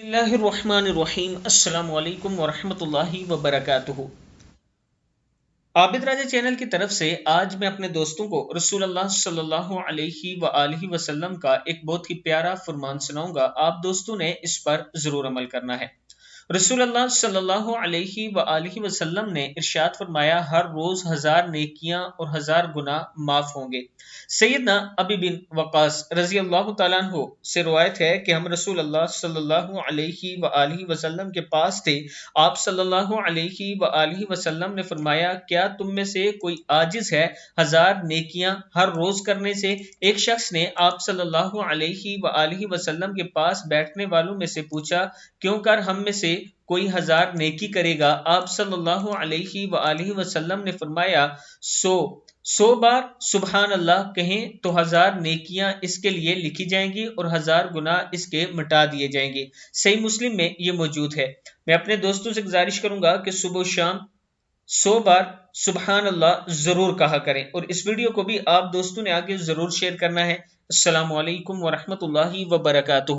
बिस्मिल्लाहिर्रहमानिर्रहीम। अस्सलामु अलैकुम वरहमतुल्लाहि वबरकातुहू। आबिद राजा चैनल की तरफ से आज मैं अपने दोस्तों को रसूलुल्लाह सल्लल्लाहु अलैहि वआलिहि वसल्लम का एक बहुत ही प्यारा फरमान सुनाऊंगा। आप दोस्तों ने इस पर जरूर अमल करना है। रसूलुल्लाह सल्लल्लाहु अलैहि वआलिहि वसल्लम ने इरशाद फरमाया, हर रोज 1000 नेकियां और 1000 गुनाह माफ होंगे। सैयदना अबी बिन वक़ास रजी अल्लाह तआला अन्हु से रिवायत है कि हम रसूलुल्लाह सल्लल्लाहु अलैहि वआलिहि वसल्लम के पास थे। आप सल्लल्लाहु अलैहि वआलिहि वसल्लम ने फरमाया, क्या तुम में से कोई आजिज है 1000 नेकियां हर रोज करने से? एक शख्स ने आप सल्लल्लाहु अलैहि वआलिहि वसल्लम के पास बैठने वालों में से पूछा, क्यों कर हम में से कोई 1000 नेकी करेगा? आप सल्लल्लाहु अलैहि वआलिहि वसल्लम ने फरमाया, 100 बार सुबहान अल्लाह कहें तो 1000 नेकियां इसके लिए लिखी जाएंगी और 1000 गुनाह इसके मिटा दिए जाएंगे। सही मुस्लिम में ये मौजूद है। मैं अपने दोस्तों से गुजारिश करूंगा कि सुबह शाम 100 बार सुबहान अल्लाह जरूर कहा करें और इस वीडियो को भी आप दोस्तों ने आगे जरूर शेयर करना है। अस्सलामु अलैकुम वरहमतुल्लाहि वबरकातुहू।